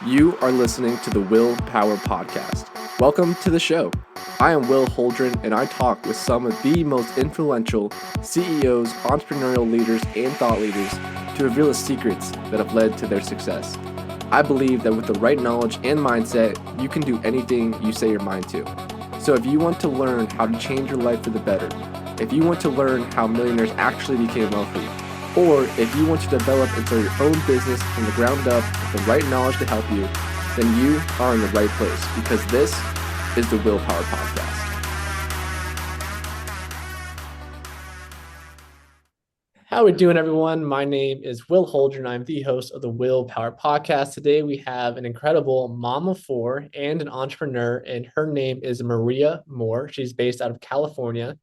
You are listening to the Will Power Podcast. Welcome to the show. I am Will Holdren, and I talk with some of the most influential CEOs, entrepreneurial leaders, and thought leaders to reveal the secrets that have led to their success. I believe that with the right knowledge and mindset, you can do anything you say your mind to. So if you want to learn how to change your life for the better, if you want to learn how millionaires actually became wealthy, or if you want to develop and start your own business from the ground up with the right knowledge to help you, then you are in the right place because this is the Willpower Podcast. How are we doing, everyone? My name is Will Holdren. I'm the host of the Willpower Podcast. Today, we have an incredible mom of four and an entrepreneur, and her name is Maria Moore. She's based out of California.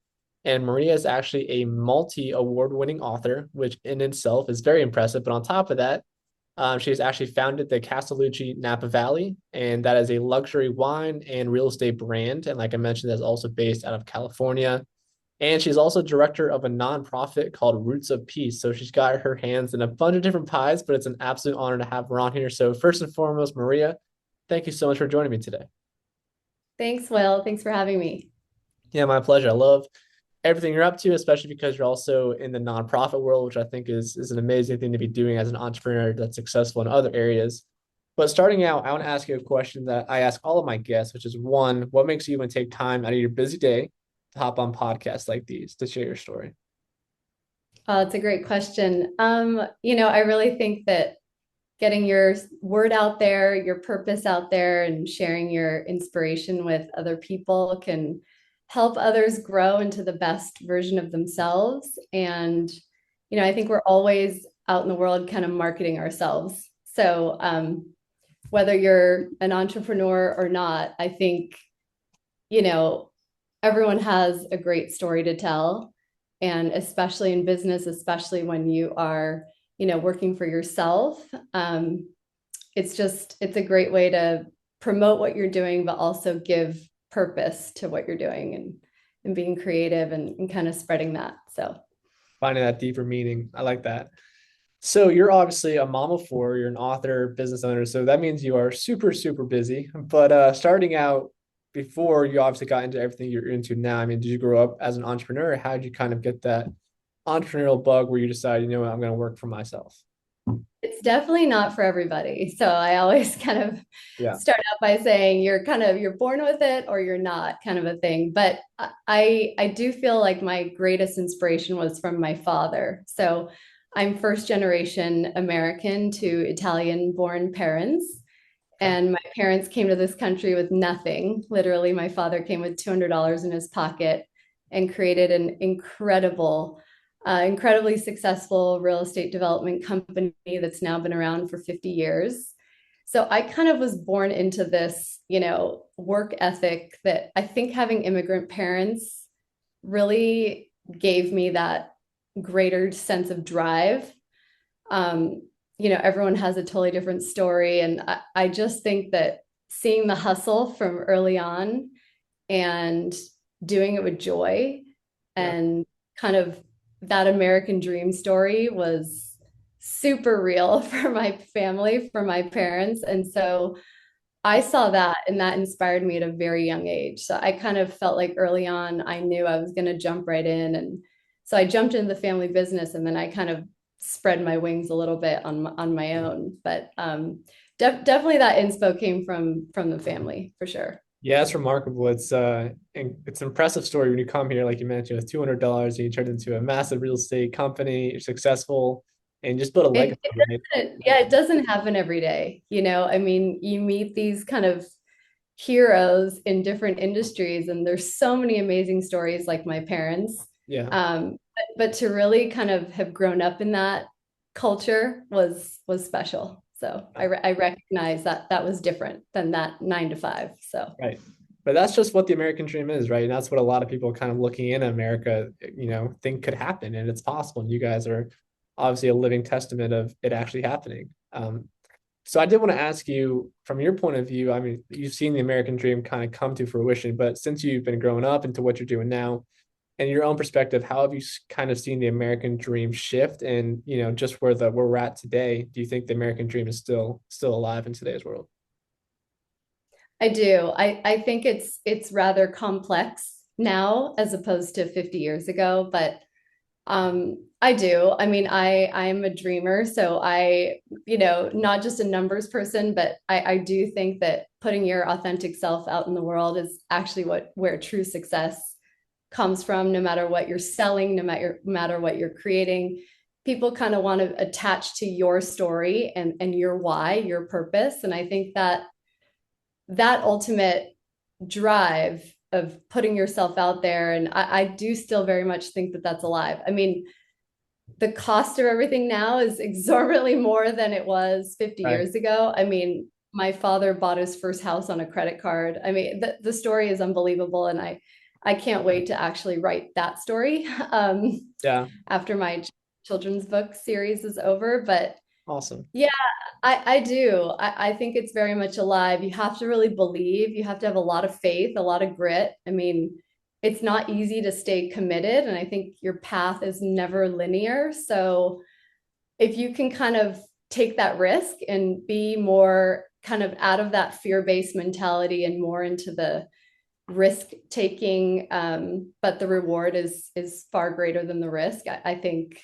And Maria is actually a multi-award-winning author, which in itself is very impressive. But on top of that, she has actually founded the Castleucci Napa Valley, and that is a luxury wine and real estate brand. And like I mentioned, that's also based out of California. And she's also director of a nonprofit called Roots of Peace. So she's got her hands in a bunch of different pies, but it's an absolute honor to have her on here. So first and foremost, Maria, thank you so much for joining me today. Thanks, Will. Thanks for having me. Yeah, my pleasure. I love everything you're up to, especially because you're also in the nonprofit world, which I think is an amazing thing to be doing as an entrepreneur that's successful in other areas. But starting out, I want to ask you a question that I ask all of my guests, which is one, what makes you want to take time out of your busy day to hop on podcasts like these to share your story? It's a great question. I really think that getting your word out there, your purpose out there, and sharing your inspiration with other people can help others grow into the best version of themselves. And, I think we're always out in the world kind of marketing ourselves. So whether you're an entrepreneur or not, I think, everyone has a great story to tell. And especially in business, especially when you are, working for yourself, it's a great way to promote what you're doing, but also give purpose to what you're doing and being creative and kind of spreading that. So Finding that deeper meaning. I like that. So you're obviously a mom of four, you're an author, business owner. So that means you are super, super busy. But starting out before you obviously got into everything you're into now, I mean, did you grow up as an entrepreneur? How did you kind of get that entrepreneurial bug where you decide, I'm going to work for myself? it's definitely not for everybody. So I always kind of start out by saying you're born with it or you're not, kind of a thing. But I do feel like my greatest inspiration was from my father. So I'm first generation American to Italian born parents. And my parents came to this country with nothing. Literally, my father came with $200 in his pocket and created an incredibly successful real estate development company that's now been around for 50 years. So I kind of was born into this, work ethic that I think having immigrant parents really gave me that greater sense of drive. Everyone has a totally different story. And I just think that seeing the hustle from early on and doing it with joy and kind of that American dream story was super real for my family, for my parents. And so I saw that and that inspired me at a very young age. So I kind of felt like early on, I knew I was going to jump right in. And so I jumped into the family business and then I kind of spread my wings a little bit on my own. But definitely that inspo came from the family for sure. Yeah, it's remarkable. It's an impressive story when you come here, like you mentioned, with $200 and you turned into a massive real estate company, you're successful, and just build a legacy. It doesn't happen every day. I mean, you meet these kind of heroes in different industries, and there's so many amazing stories like my parents. Yeah. But to really kind of have grown up in that culture was special. So I recognize that was different than that 9 to 5. So right. But that's just what the American dream is, right? And that's what a lot of people kind of looking in America, think could happen, and it's possible. And you guys are obviously a living testament of it actually happening. So I did want to ask you, from your point of view, I mean, you've seen the American dream kind of come to fruition, but since you've been growing up into what you're doing now, and your own perspective, how have you kind of seen the American dream shift? And just where we're at today, do you think the American dream is still alive in today's world? I do. I think it's rather complex now as opposed to 50 years ago, but I do. I mean, I'm a dreamer, so not just a numbers person, but I do think that putting your authentic self out in the world is actually where true success comes from, no matter what you're selling, no matter what you're creating. People kind of want to attach to your story and your why, your purpose. And I think that that ultimate drive of putting yourself out there, and I do still very much think that that's alive. I mean, the cost of everything now is exorbitantly more than it was 50 Right. years ago. I mean, my father bought his first house on a credit card. I mean, the story is unbelievable, and I can't wait to actually write that story Yeah. after my children's book series is over. But Awesome. yeah, I do. I think it's very much alive. You have to really believe. You have to have a lot of faith, a lot of grit. I mean, it's not easy to stay committed, and I think your path is never linear. So if you can kind of take that risk and be more kind of out of that fear-based mentality and more into the risk taking, but the reward is far greater than the risk. I think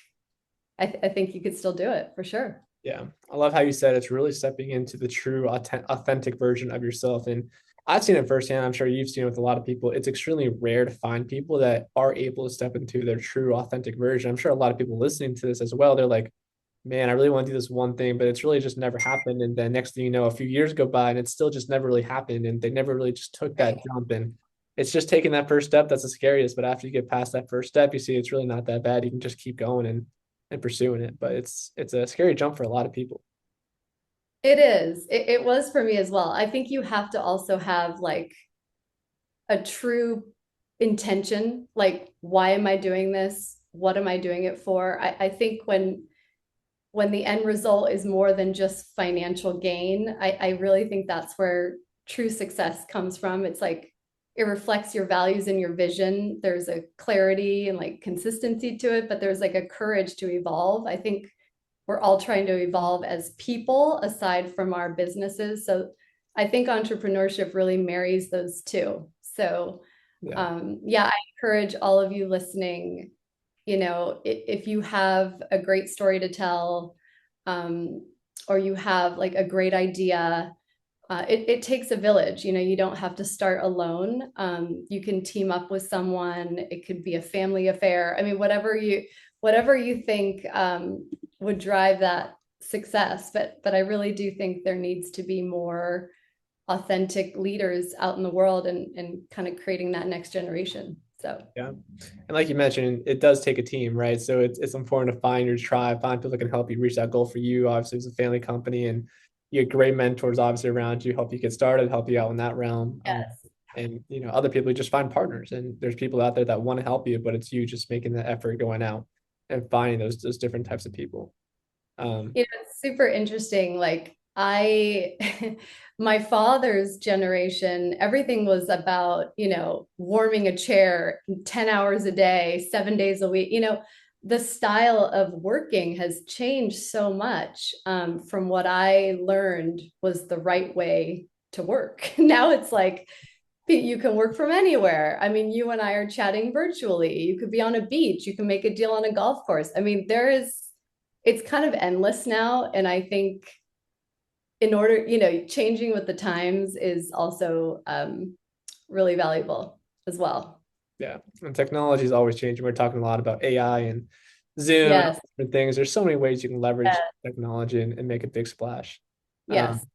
I think you could still do it for sure. Yeah, I love how you said it's really stepping into the true authentic version of yourself. And I've seen it firsthand. I'm sure you've seen it with a lot of people. It's extremely rare to find people that are able to step into their true authentic version. I'm sure a lot of people listening to this as well, they're like, man, I really want to do this one thing, but it's really just never happened. And then next thing you know, a few years go by and it's still just never really happened. And they never really just took that Right. jump. And it's just taking that first step that's the scariest. But after you get past that first step, you see it's really not that bad. You can just keep going and pursuing it. But it's a scary jump for a lot of people. It is. It was for me as well. I think you have to also have like a true intention. Like, why am I doing this? What am I doing it for? I think when the end result is more than just financial gain, I really think that's where true success comes from. It's like it reflects your values and your vision. There's a clarity and like consistency to it, but there's like a courage to evolve. I think we're all trying to evolve as people aside from our businesses. So I think entrepreneurship really marries those two. So Yeah. yeah, I encourage all of you listening, if you have a great story to tell, um, or you have like a great idea, it takes a village. You don't have to start alone. You can team up with someone. It could be a family affair. I mean, whatever you think would drive that success. But I really do think there needs to be more authentic leaders out in the world and kind of creating that next generation. So Yeah. And like you mentioned, it does take a team, right? So it's important to find your tribe, find people that can help you reach that goal for you. Obviously, it's a family company and you get great mentors obviously around you, help you get started, help you out in that realm. yes. And other people, you just find partners. And there's people out there that want to help you, but it's you just making the effort going out and finding those different types of people. It's super interesting. Like my father's generation, everything was about, warming a chair 10 hours a day, 7 days a week. The style of working has changed so much from what I learned was the right way to work. Now it's like you can work from anywhere. I mean, you and I are chatting virtually. You could be on a beach. You can make a deal on a golf course. I mean, it's kind of endless now. And I think in order, changing with the times is also really valuable as well. Yeah. And technology is always changing. We're talking a lot about AI and Zoom and all Yes. different things. There's so many ways you can leverage Yes. technology and make a big splash. Um, Yes.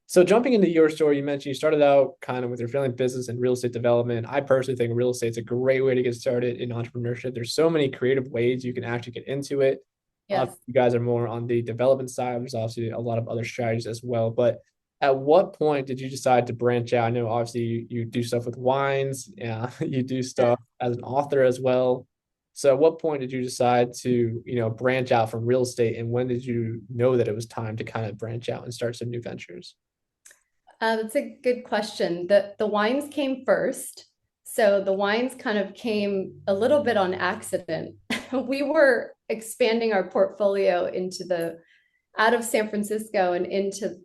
So jumping into your story, you mentioned you started out kind of with your family business and real estate development. I personally think real estate is a great way to get started in entrepreneurship. There's so many creative ways you can actually get into it. Yes. You guys are more on the development side. There's obviously a lot of other strategies as well. But at what point did you decide to branch out? I know obviously you do stuff with wines. Yeah, you do stuff as an author as well. So at what point did you decide to, branch out from real estate, and when did you know that it was time to kind of branch out and start some new ventures? That's a good question. The wines came first. So the wines kind of came a little bit on accident. We were expanding our portfolio into the out of San Francisco and into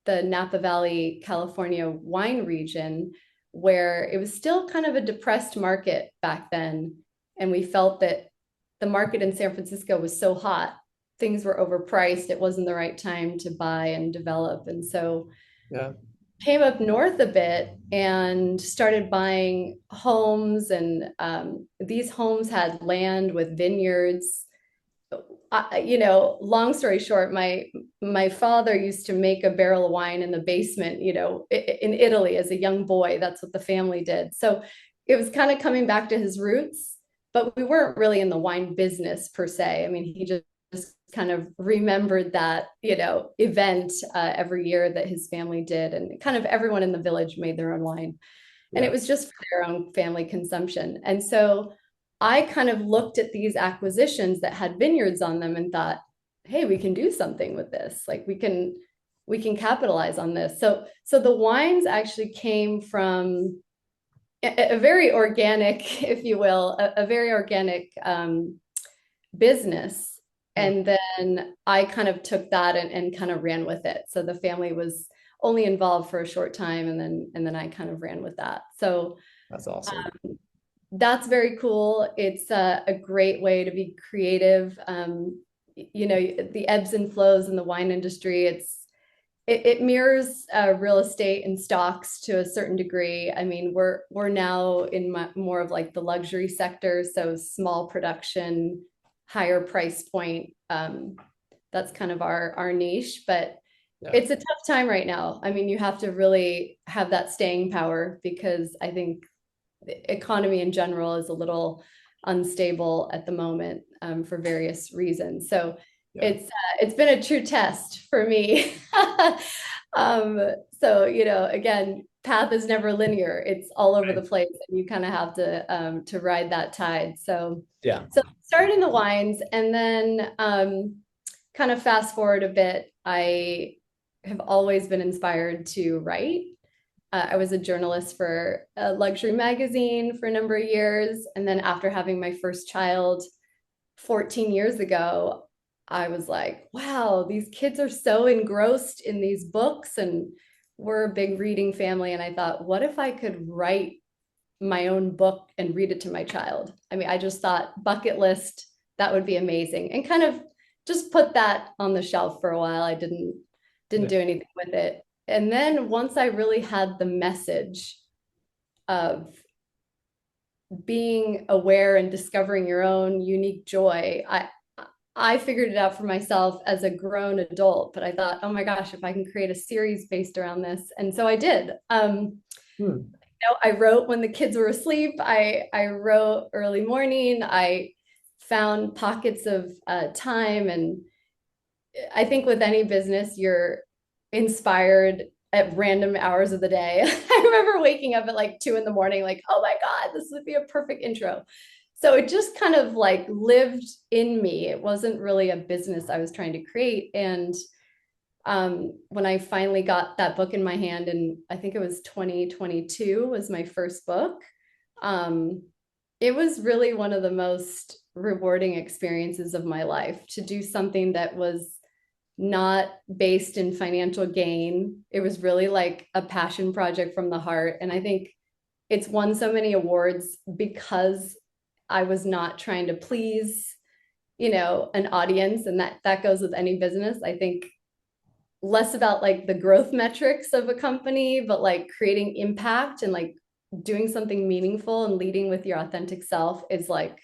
the Napa Valley, California wine region, where it was still kind of a depressed market back then. And we felt that the market in San Francisco was so hot, things were overpriced. It wasn't the right time to buy and develop. And so Yeah. came up north a bit and started buying homes. And these homes had land with vineyards. Long story short, my father used to make a barrel of wine in the basement, in Italy as a young boy. That's what the family did. So it was kind of coming back to his roots, but we weren't really in the wine business per se. I mean, he just kind of remembered that, event every year that his family did, and kind of everyone in the village made their own wine. And Yeah. it was just for their own family consumption. And so I kind of looked at these acquisitions that had vineyards on them and thought, hey, we can do something with this. Like we can capitalize on this. So the wines actually came from a very organic, if you will, a very organic business. Hmm. And then I kind of took that and kind of ran with it. So the family was only involved for a short time, and then I kind of ran with that. So That's awesome. that's very cool. It's a great way to be creative. The ebbs and flows in the wine industry. It mirrors real estate and stocks to a certain degree. I mean, we're now in more of like the luxury sector, so small production, higher price point. That's kind of our niche, but Yeah. it's a tough time right now. I mean, you have to really have that staying power, because I think the economy in general is a little unstable at the moment, for various reasons. So Yeah. it's been a true test for me. um, so again, path is never linear. It's all over Right. the place, and you kind of have to ride that tide. So Yeah. so started in the wines, and then kind of fast forward a bit, I have always been inspired to write. I was a journalist for a luxury magazine for a number of years. And then after having my first child 14 years ago, I was like, wow, these kids are so engrossed in these books, and we're a big reading family. And I thought, what if I could write my own book and read it to my child? I mean, I just thought bucket list, that would be amazing, and kind of just put that on the shelf for a while. I didn't Yeah. do anything with it. And then once I really had the message of being aware and discovering your own unique joy, I figured it out for myself as a grown adult. But I thought, oh my gosh, if I can create a series based around this. And so I did. Hmm. I wrote when the kids were asleep. I wrote early morning. I found pockets of time. And I think with any business, you're inspired at random hours of the day. I remember waking up at like 2 a.m, like, oh my God, this would be a perfect intro. So it just kind of like lived in me. It wasn't really a business I was trying to create. And when I finally got that book in my hand, and I think it was 2022 was my first book, um, it was really one of the most rewarding experiences of my life to do something that was not based in financial gain. It was really like a passion project from the heart. And I think it's won so many awards because I was not trying to please, an audience. And that goes with any business. I think less about like the growth metrics of a company, but like creating impact and like doing something meaningful and leading with your authentic self is like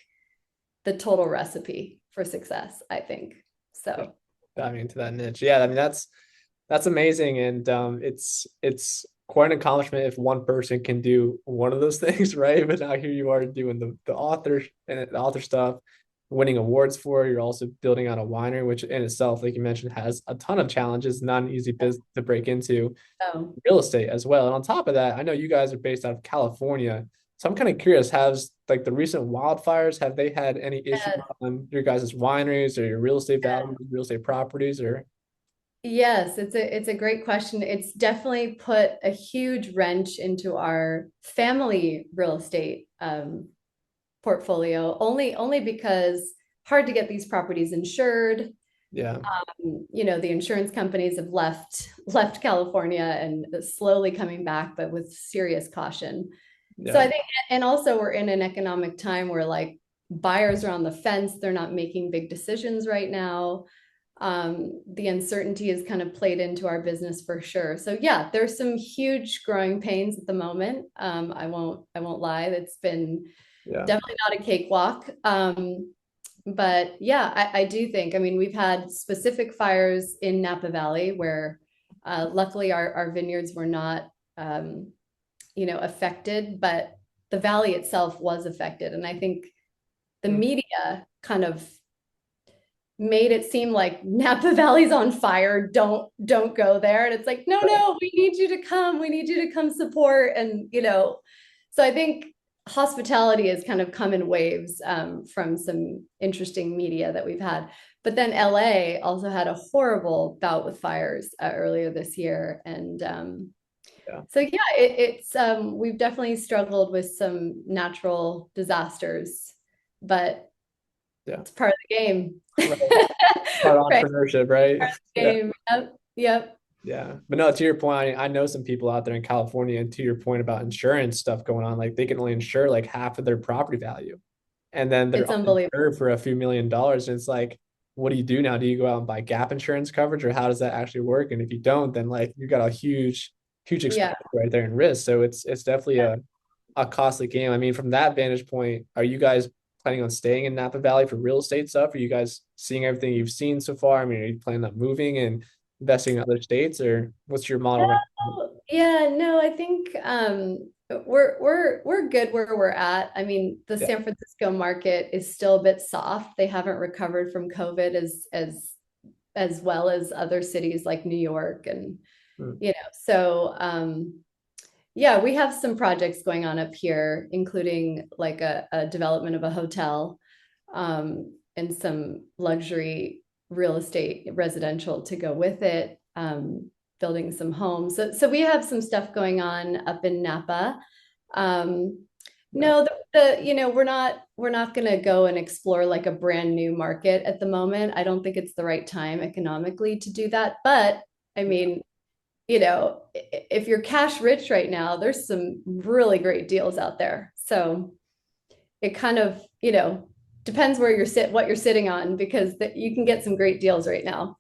the total recipe for success, I think. Yeah. So Diving into that niche. Yeah, I mean that's amazing, and it's quite an accomplishment if one person can do one of those things, right? But now here you are doing the author and the author stuff, winning awards for it. You're also building out a winery, which in itself, like you mentioned, has a ton of challenges, not an easy business to break into. um, Real estate as well. And on top of that, I know you guys are based out of California. So I'm kind of curious, has like the recent wildfires, have they had any issues yes, on your guys' wineries or your real estate value, real estate properties or yes, it's a great question. It's definitely put a huge wrench into our family real estate portfolio, only because hard to get these properties insured. Yeah. The insurance companies have left California and slowly coming back, but with serious caution. So Yeah. I think, and also we're in an economic time where like buyers are on the fence, they're not making big decisions right now. The uncertainty has kind of played into our business for sure. So yeah, there's some huge growing pains at the moment. I won't lie. It's been Yeah. definitely not a cakewalk. But yeah, I do think, I mean, we've had specific fires in Napa Valley where luckily our vineyards were not, affected, but the valley itself was affected. And I think the Mm. media kind of made it seem like Napa Valley's on fire. Don't go there. And it's like, no, Right. no, we need you to come. We need you to come support. And so I think hospitality has kind of come in waves from some interesting media that we've had. But then LA also had a horrible bout with fires earlier this year, and Yeah. so yeah, it's we've definitely struggled with some natural disasters, but Yeah. it's part of the game. Right. Part of Right. entrepreneurship, right? Yeah. Game. Yep. Yep. Yeah. But no, to your point, I know some people out there in California, and to your point about insurance stuff going on, like they can only insure like half of their property value. And then they're It's unbelievable. uninsured for a few $1 million. And it's like, what do you do now? Do you go out and buy gap insurance coverage, or how does that actually work? And if you don't, then like you got a huge exposure Yeah. right there in risk. So it's definitely a costly game. I mean, from that vantage point, are you guys planning on staying in Napa Valley for real estate stuff? Are you guys seeing everything you've seen so far? I mean, are you planning on moving and investing in other states, or what's your model right now? Yeah, no, I think we're good where we're at. I mean, the Yeah. San Francisco market is still a bit soft. They haven't recovered from COVID as well as other cities like New York and Hmm. so yeah, we have some projects going on up here, including like a development of a hotel and some luxury real estate residential to go with it, building some homes. So we have some stuff going on up in Napa. Um, Yeah. no, we're not going to go and explore like a brand new market at the moment. I don't think it's the right time economically to do that. But I mean, if you're cash rich right now, there's some really great deals out there. So it kind of, depends where what you're sitting on because you can get some great deals right now.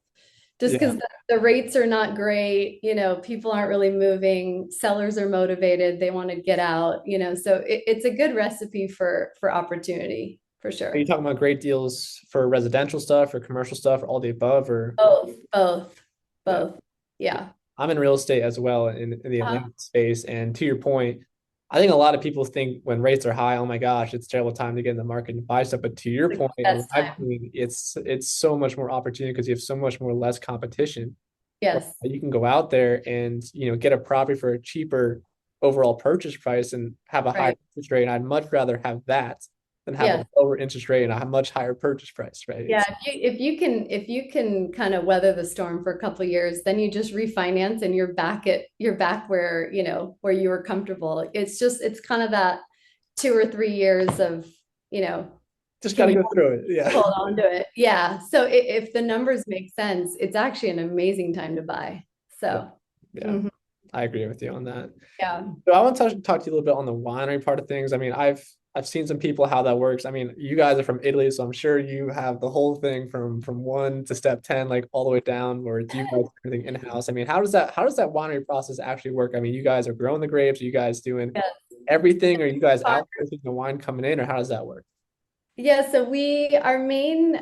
Just Yeah. because the rates are not great, people aren't really moving, sellers are motivated, they want to get out, so it's a good recipe for opportunity for Are you sure. talking about great deals for residential stuff or commercial stuff or all the above or Both, yeah. both. Yeah. Yeah. I'm in real estate as well in the Uh, Atlanta space. And to your point, I think a lot of people think when rates are high, oh my gosh, it's a terrible time to get in the market and buy stuff. But to your the point, and what best I've time. seen, it's so much more opportunity because you have so much more less competition. Yes. You can go out there and get a property for a cheaper overall purchase price and have a higher Right. interest rate. And I'd much rather have that than have a Yes. lower interest rate and a much higher purchase price, right? Yeah, It's if you can kind of weather the storm for a couple of years, then you just refinance and you're back where where you were comfortable. It's kind of that 2 or 3 years of you know just got can to you go through it. Yeah. hold on to it? Yeah. So if the numbers make sense, it's actually an amazing time to buy. Yeah. So Yeah. mhm, I agree with you on that. yeah, So I want to talk to you a little bit on the winery part of things. I mean, I've seen some people how that works. I mean, you guys are from Italy, so I'm sure you have the whole thing from one to step 10, like all the way down, where you guys do everything in-house. I mean, how does that winery process actually work? I mean, you guys are growing the grapes, are you guys doing yeah. everything? Are you guys outsourcing the wine coming in, or how does that work? Yeah, so our main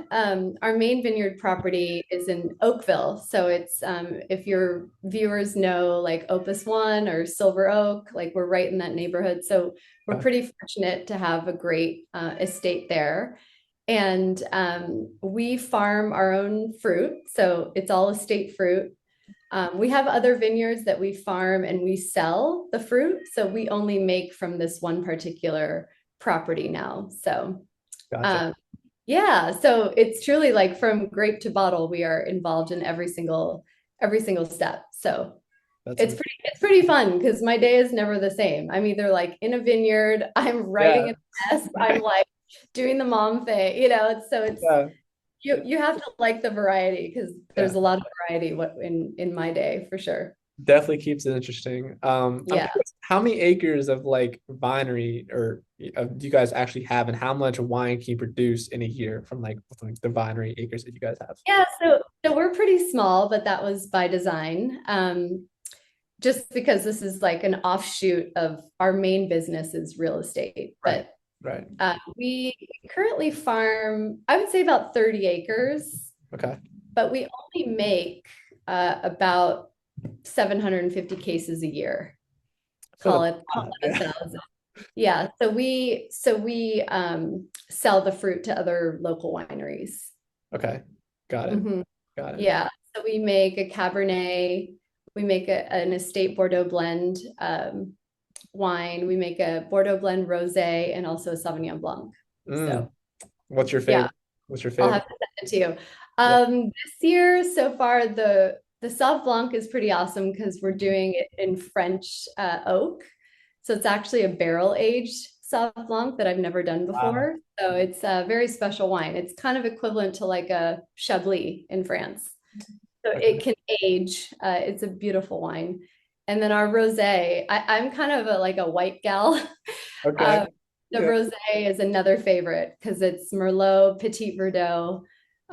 vineyard property is in Oakville. So it's if your viewers know like Opus One or Silver Oak, like we're right in that neighborhood. So we're Yeah. pretty fortunate to have a great estate there. And we farm our own fruit. So it's all estate fruit. We have other vineyards that we farm and we sell the fruit. So we only make from this one particular property now. So Gotcha. um, yeah, so it's truly like from grape to bottle, we are involved in every single step. So That's it's pretty fun because my day is never the same. I'm either like in a vineyard, I'm writing yeah. an S, I'm like doing the mom thing, it's Yeah. You have to like the variety because Yeah, there's a lot of variety what in my day for sure. definitely keeps it interesting. I'm Yeah. curious, how many acres of like vinery or do you guys actually have, and how much wine can you produce in a year from like the vinery acres that you guys have? Yeah, so we're pretty small, but that was by design. Just because this is like an offshoot of our main business is real estate. Right, But right. we currently farm, I would say about 30 acres, Okay. but we only make about 750 cases a year. So Call that's it, a call lot. it a Yeah. thousand. Yeah, so we sell the fruit to other local wineries. Okay. Got it. Mhm. Got it. Yeah, so we make a Cabernet, we make an estate Bordeaux blend wine, we make a Bordeaux blend rosé, and also a Sauvignon Blanc. So Mm. What's your yeah, favorite? What's your I'll favorite? have to send it to you. Yeah. This year so far, the Sauv Blanc is pretty awesome because we're doing it in French oak. So it's actually a barrel aged Sauv Blanc that I've never done Wow. before. So it's a very special wine. It's kind of equivalent to like a Chablis in France. So Okay. it can age. It's a beautiful wine. And then our rosé, I'm kind of like a white gal. Okay. Uh, the Yeah. rosé is another favorite because it's Merlot, Petit Verdot,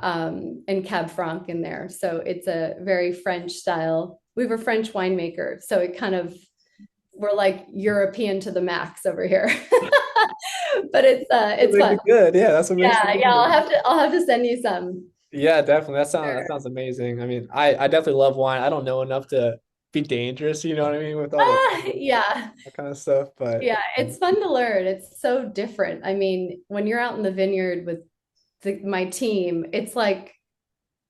and Cab Franc in there. So it's a very French style. We have a French winemaker, so it kind of we're like European to the max over here. But That it's makes fun. it good. Yeah, that's what makes it Yeah, good. I'll have to send you some. Yeah, definitely. That Sure. sounds amazing. I mean, I definitely love wine. I don't know enough to be dangerous, you know what I mean, with all Yeah. that kind of stuff. But Yeah, it's fun to learn. It's so different. I mean, when you're out in the vineyard with my team, it's like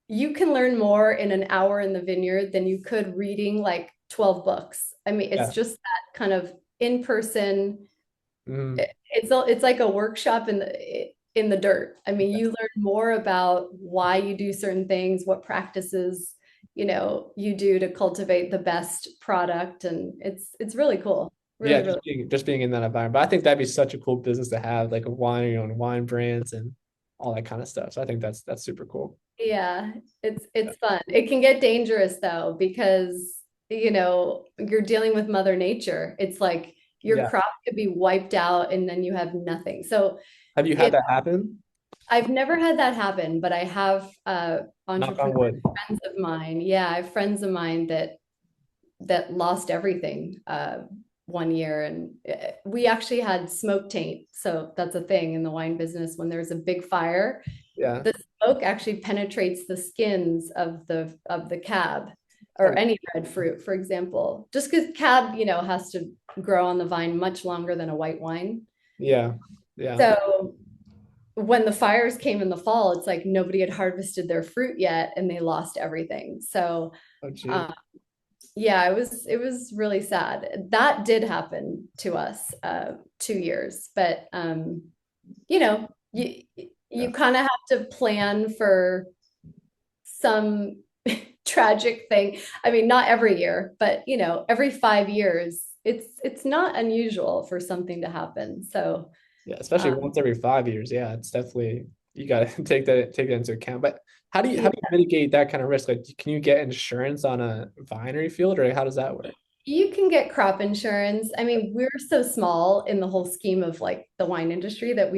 you can learn more in an hour in the vineyard than you could reading like 12 books. I mean, it's yeah. just that kind of in person. Mm, It's like a workshop in the dirt. I mean, you learn more about why you do certain things, what practices, you do to cultivate the best product, and it's really cool. yeah, Really, really. just being in that environment. But I think that'd be such a cool business to have, like a wine, your own wine brands and all that kind of stuff. So I think that's super cool. Yeah, Yeah. it's fun. It can get dangerous though because you're dealing with Mother Nature. It's like your Yeah. crop could be wiped out and then you have nothing. So Have you had it that happen? I've never had that happen, but I have Knock on entrepreneur wood. friends of mine. Yeah, I have friends of mine that lost everything one year, and we actually had smoke taint. So that's a thing in the wine business. When there's a big fire, Yeah. the smoke actually penetrates the skins of the cab or Oh, any red fruit, for example. Just because cab, has to grow on the vine much longer than a white wine. yeah. Yeah. So when the fires came in the fall, it's like nobody had harvested their fruit yet and they lost everything. So Oh, geez. um, yeah, it was really sad. That did happen to us 2 years, but you know, you Yeah. you kind of have to plan for some tragic thing. I mean, not every year, but every 5 years, it's not unusual for something to happen. So Yeah. Especially um, once every 5 years. Yeah. It's definitely, you got to take that into account. But how yeah, do you mitigate that kind of risk? Like, can you get insurance on a vinery field, or how does that work? you can get crop insurance. I mean, we're so small in the whole scheme of like the wine industry that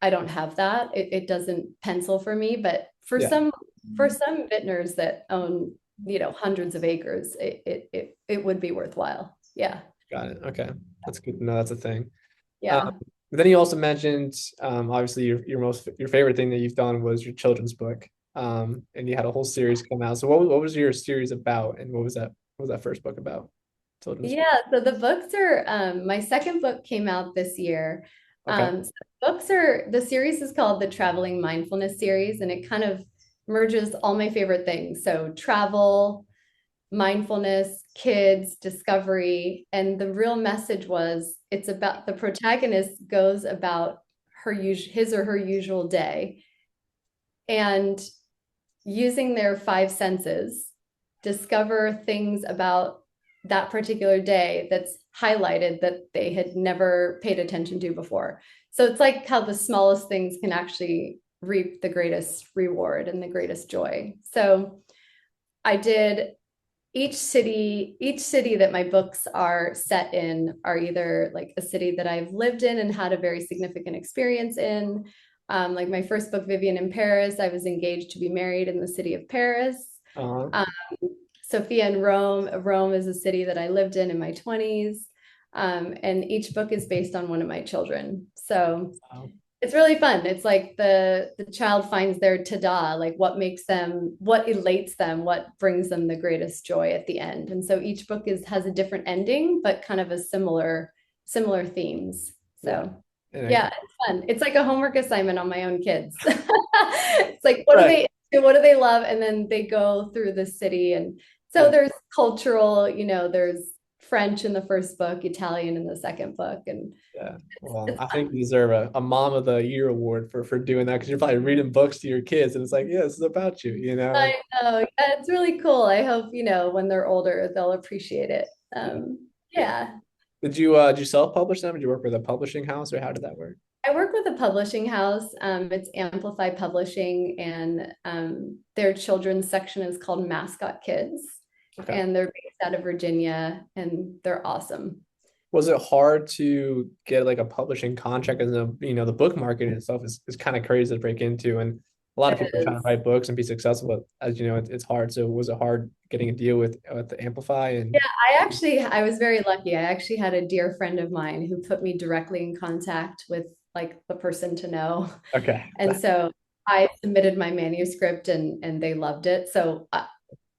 I don't have that. It doesn't pencil for me, but for Yeah. some vintners that own, hundreds of acres, it would be worthwhile. Yeah. Got it. Okay. That's good to know. That's a thing. Um, Yeah. but then you also mentioned, obviously your favorite thing that you've done was your children's book. And you had a whole series come out. So what was your series about, and what was that first book about? Children's book. Yeah, so the books are my second book came out this year. Okay. So the series is called the Traveling Mindfulness series, and it kind of merges all my favorite things. So travel, mindfulness, kids, discovery, and the real message was it's about the protagonist goes about his or her usual day and using their five senses, discover things about that particular day that's highlighted that they had never paid attention to before. So it's like how the smallest things can actually reap the greatest reward and the greatest joy. So I did each city that my books are set in are either like a city that I've lived in and had a very significant experience in. Like my first book, Vivian in Paris, I was engaged to be married in the city of Paris. Uh-huh. Um, Sophia in Rome. Rome is a city that I lived in my 20s. And each book is based on one of my children. So Wow. it's really fun. It's like the child finds their ta-da, like what makes them, what elates them, what brings them the greatest joy at the end. And so each book has a different ending, but kind of a similar themes. Yeah. So And yeah, it's fun. It's like a homework assignment on my own kids. It's like right. what do they love? And then they go through the city. And so Yeah. there's cultural, there's French in the first book, Italian in the second book, and Yeah. Well, it's I think fun. you deserve a Mom of the Year award for doing that because you're probably reading books to your kids and it's like, yeah, this is about you, you know? And I know. Yeah, it's really cool. I hope, when they're older, they'll appreciate it. yeah. Yeah. Yeah. Did you self-publish them? Did you work with a publishing house or how did that work? I work with a publishing house. It's Amplify Publishing, and their children's section is called Mascot Kids. Okay. And they're based out of Virginia, and they're awesome. Was it hard to get like a publishing contract? And the book market itself is kind of crazy to break into, and a lot of It people are trying to is. write books and be successful, but as you know, it's hard. So was it hard getting a deal with the Amplify Yeah, and I was very lucky. I actually had a dear friend of mine who put me directly in contact with like the person to know. okay. And so I submitted my manuscript, and they loved it. So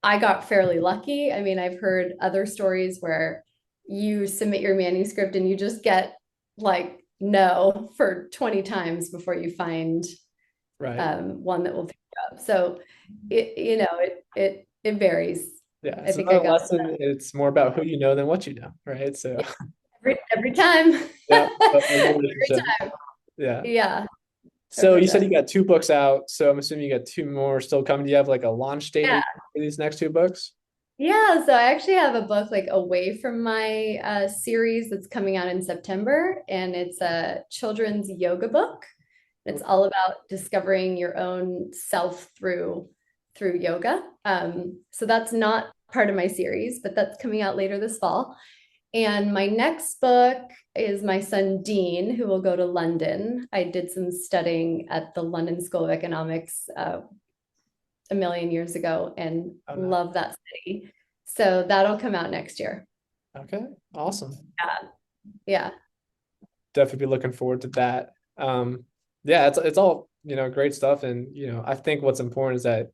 I got fairly lucky. I mean, I've heard other stories where you submit your manuscript and you just get like no for 20 times before you find Right. one that will pick you up. So it varies. Yeah. I So think I another got lesson, it's more about who you know than what you know, right? So every time. yeah, a Every relationship. time. Yeah. Yeah, So every you said you time. got two books out. So I'm assuming you got two more still coming. Do you have like a launch date Yeah. for these next two books? Yeah, so I actually have a book like away from my series that's coming out in September, and it's a children's yoga book. It's all about discovering your own self through yoga. So that's not part of my series, but that's coming out later this fall. And my next book is my son Dean, who will go to London. I did some studying at the London School of Economics a million years ago and Oh, no. love that city. So that'll come out next year. Okay. Awesome. Yeah. Yeah. Definitely be looking forward to that. Yeah, it's all, great stuff. And, I think what's important is that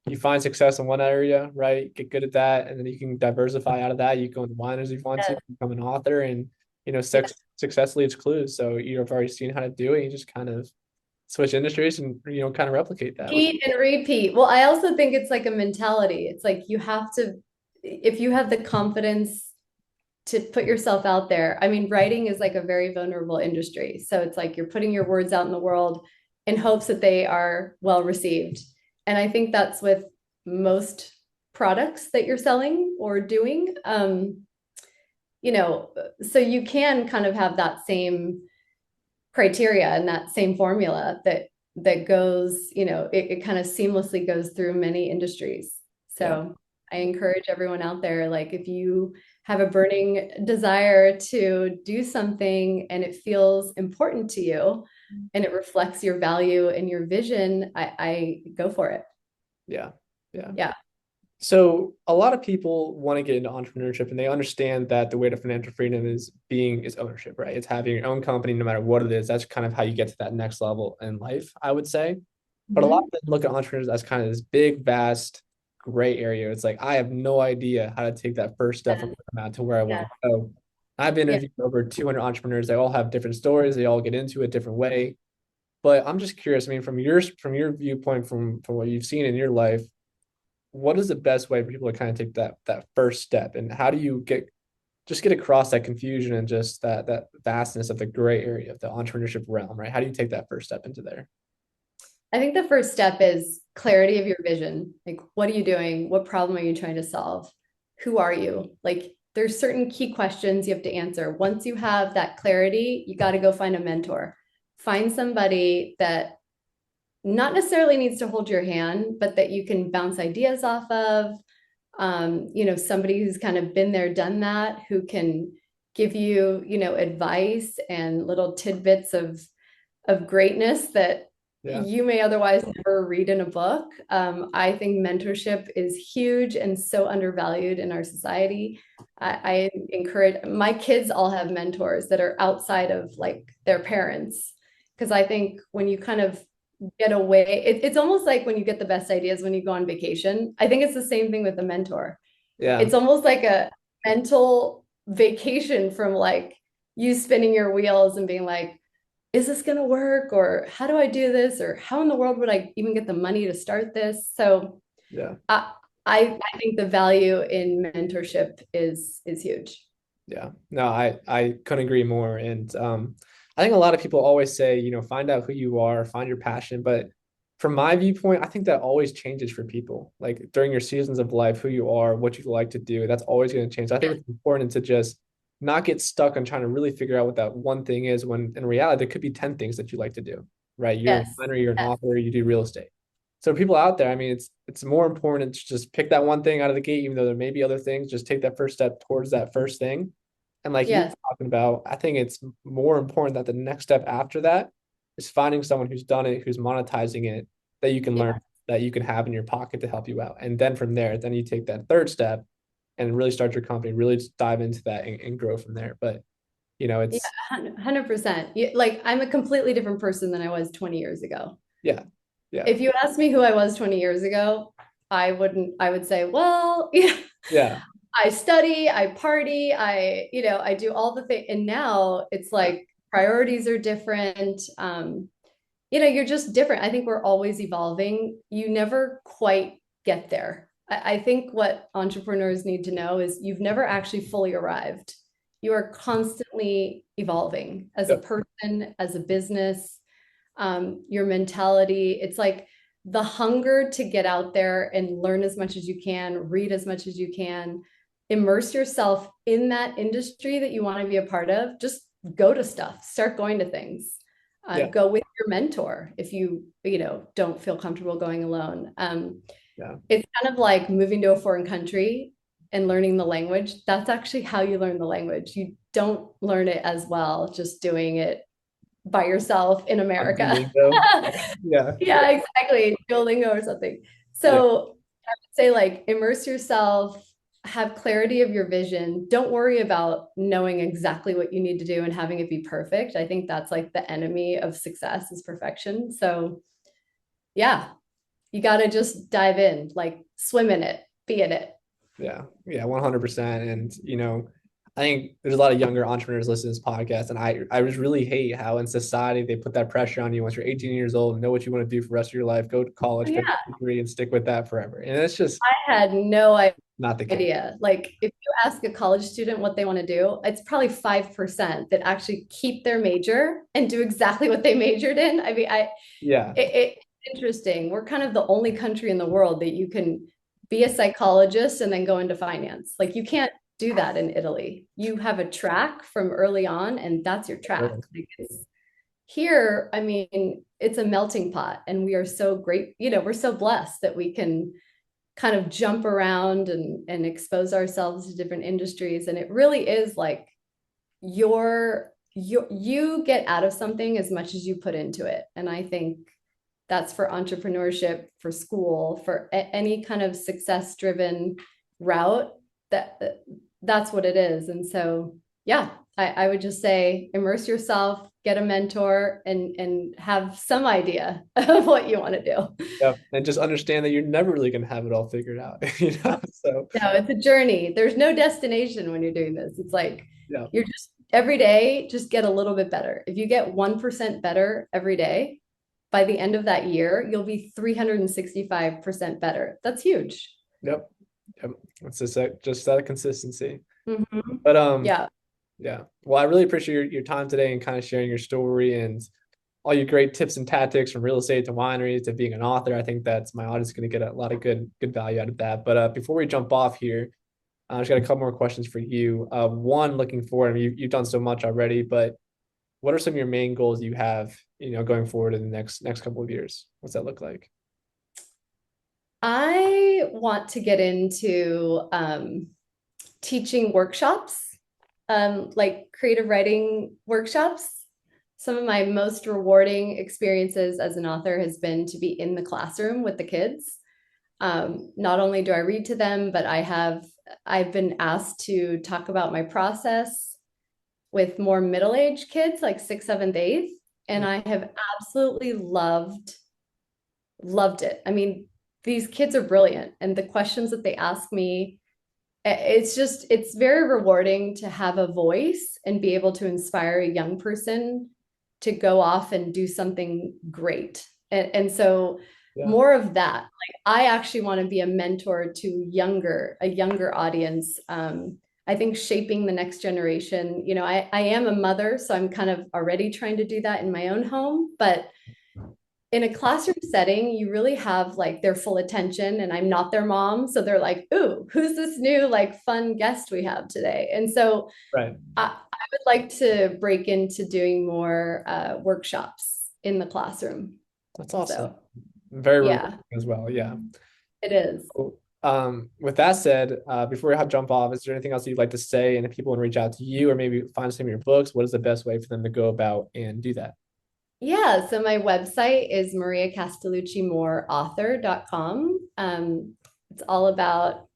you find success in one area, right? Get good at that, and then you can diversify out of that. You go into wine as you want to, Yes. become an author, and Yeah. success leaves clues. So you've already seen how to do it. You just kind of switch industries and kind of replicate that. Repeat and repeat. Well, I also think it's like a mentality. It's like you have to, if you have the confidence to put yourself out there. I mean, writing is like a very vulnerable industry. So it's like you're putting your words out in the world in hopes that they are well received. And I think that's with most products that you're selling or doing. So you can kind of have that same criteria and that same formula that goes, it kind of seamlessly goes through many industries. Yeah, So I encourage everyone out there, like if you have a burning desire to do something and it feels important to you and it reflects your value and your vision, I go for it. yeah, yeah. Yeah. So a lot of people want to get into entrepreneurship and they understand that the way to financial freedom is ownership, right? It's having your own company, no matter what it is. That's kind of how you get to that next level in life, I would say. But a lot of Mhm. them look at entrepreneurs as kind of this big, vast, gray area. It's like I have no idea how to take that first step from Yeah. where I'm at to where I want Yeah. to go. I've Yeah. interviewed over 200 entrepreneurs. They all have different stories. They all get into a different way. But I'm just curious. I mean, from your viewpoint, from what you've seen in your life, what is the best way for people to kind of take that first step, and how do you get across that confusion and just that vastness of the gray area of the entrepreneurship realm, right? How do you take that first step into there? I think the first step is clarity of your vision. Like, what are you doing? What problem are you trying to solve? Who are you? Like, there's certain key questions you have to answer. Once you have that clarity, you got to go find a mentor. Find somebody that not necessarily needs to hold your hand, but that you can bounce ideas off of. Somebody who's kind of been there, done that, who can give you, advice and little tidbits of greatness that Yeah. you may otherwise never read in a book. I think mentorship is huge and so undervalued in our society. I encourage my kids all have mentors that are outside of like their parents. Because I think when you kind of get away, it's almost like when you get the best ideas when you go on vacation. I think it's the same thing with a mentor. Yeah. It's almost like a mental vacation from like you spinning your wheels and being like, is this going to work? Or how do I do this? Or how in the world would I even get the money to start this? So Yeah. I, I think the value in mentorship is huge. Yeah. No, I couldn't agree more. And I think a lot of people always say, find out who you are, find your passion. But from my viewpoint, I think that always changes for people. Like during your seasons of life, who you are, what you like to do, that's always going to change. I think it's important to just not get stuck on trying to really figure out what that one thing is when in reality there could be 10 things that you like to do, right? You're a Yes. designer, you're an Yes. author, you do real estate. So people out there, I mean, it's more important to just pick that one thing out of the gate, even though there may be other things, just take that first step towards that first thing. And like you were Yes. talking about, I think it's more important that the next step after that is finding someone who's done it, who's monetizing it, that you can Yeah. learn, that you can have in your pocket to help you out. And then from there, then you take that third step and really start your company, really just dive into that and grow from there. But Yeah. it's 100%. Like I'm a completely different person than I was 20 years ago. yeah, yeah, If you asked me who I was 20 years ago, I would say, well, yeah, yeah, I study, I party, I do all the things. And now it's yeah, like priorities are different. You're just different. I think we're always evolving. You never quite get there. I think what entrepreneurs need to know is you've never actually fully arrived. You are constantly evolving as a yep, person, as a business, your mentality. It's like the hunger to get out there and learn as much as you can, read as much as you can, immerse yourself in that industry that you want to be a part of. Just go to stuff, start going to things. yeah, Go with your mentor if you don't feel comfortable going alone. yeah, It's kind of like moving to a foreign country and learning the language. That's actually how you learn the language. You don't learn it as well just doing it by yourself in on America. Duolingo. Yeah, Yeah, exactly. Duolingo or something. yeah, So I would say like immerse yourself, have clarity of your vision. Don't worry about knowing exactly what you need to do and having it be perfect. I think that's like the enemy of success is perfection. So yeah, you got to just dive in, like swim in it, be in it. yeah, yeah, 100%. And I think there's a lot of younger entrepreneurs listening to this podcast, and I just really hate how in society they put that pressure on you once you're 18 years old, know what you want to do for the rest of your life, go to college, get Yeah, a degree, and stick with that forever. And it's just I had no not the case. idea. Like if you ask a college student what they want to do, it's probably 5% that actually keep their major and do exactly what they majored in. I mean, Yeah, it's interesting. We're kind of the only country in the world that you can be a psychologist and then go into finance. Like you can't do that in Italy. You have a track from early on, and that's your track. Because here, I mean, it's a melting pot, and we are so great. We're so blessed that we can kind of jump around and expose ourselves to different industries. And it really is like you get out of something as much as you put into it. And I think that's for entrepreneurship, for school, for any kind of success driven route that that's what it is. And so yeah, I would just say immerse yourself, get a mentor, and have some idea of what you want to do. yeah, and just understand that you're never really gonna have it all figured out. So No, it's a journey. There's no destination when you're doing this. It's like yeah, you're just every day, just get a little bit better. If you get 1% better every day, by the end of that year, you'll be 365% better. That's huge. yep, yep. It's just that consistency. Mhm. But Yeah. yeah. Well, I really appreciate your time today and kind of sharing your story and all your great tips and tactics from real estate to wineries to being an author. I think that's my audience is going to get a lot of good value out of that. But before we jump off here, I just got a couple more questions for you. One, looking forward, I mean, you've done so much already, but what are some of your main goals you have, going forward in the next couple of years? What's that look like? I want to get into teaching workshops, like creative writing workshops. Some of my most rewarding experiences as an author has been to be in the classroom with the kids. Not only do I read to them, but I've been asked to talk about my process with more middle-aged kids, like sixth, seventh, eighth, and I have absolutely loved it. I mean, these kids are brilliant, and the questions that they ask me, it's very rewarding to have a voice and be able to inspire a young person to go off and do something great. And so Yeah. more of that. Like I actually want to be a mentor to a younger audience. I think shaping the next generation, I am a mother, so I'm kind of already trying to do that in my own home, but in a classroom setting, you really have like their full attention, and I'm not their mom. So they're like, ooh, who's this new like fun guest we have today? And so Right. I would like to break into doing more workshops in the classroom. That's awesome. So Very rewarding yeah, as well. Yeah. it is. Cool. With that said, before we have jump off, is there anything else you'd like to say? And if people want to reach out to you or maybe find some of your books, what is the best way for them to go about and do that? Yeah, so my website is mariacastelluccimooreauthor.com. It's all about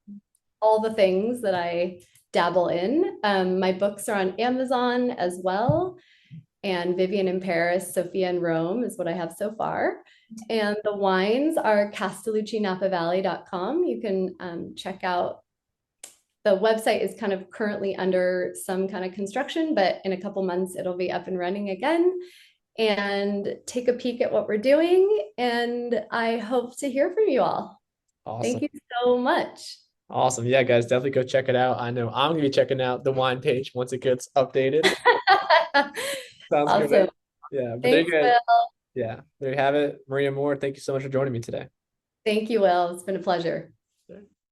all the things that I dabble in. My books are on Amazon as well. And Vivian in Paris, Sophia in Rome is what I have so far. And the wines are Casteleuccinapavalley.com. You can check out. The website is kind of currently under some kind of construction, but in a couple months it'll be up and running again. And take a peek at what we're doing. And I hope to hear from you all. Thank Awesome. you so much. Awesome. Yeah, guys, definitely go check it out. I know I'm gonna be checking out the wine page once it gets updated. Sounds Awesome. good. Yeah, but there Thanks, you go. Will. Yeah, there you have it. Maria Moore, thank you so much for joining me today. Thank you, Will. It's been a pleasure.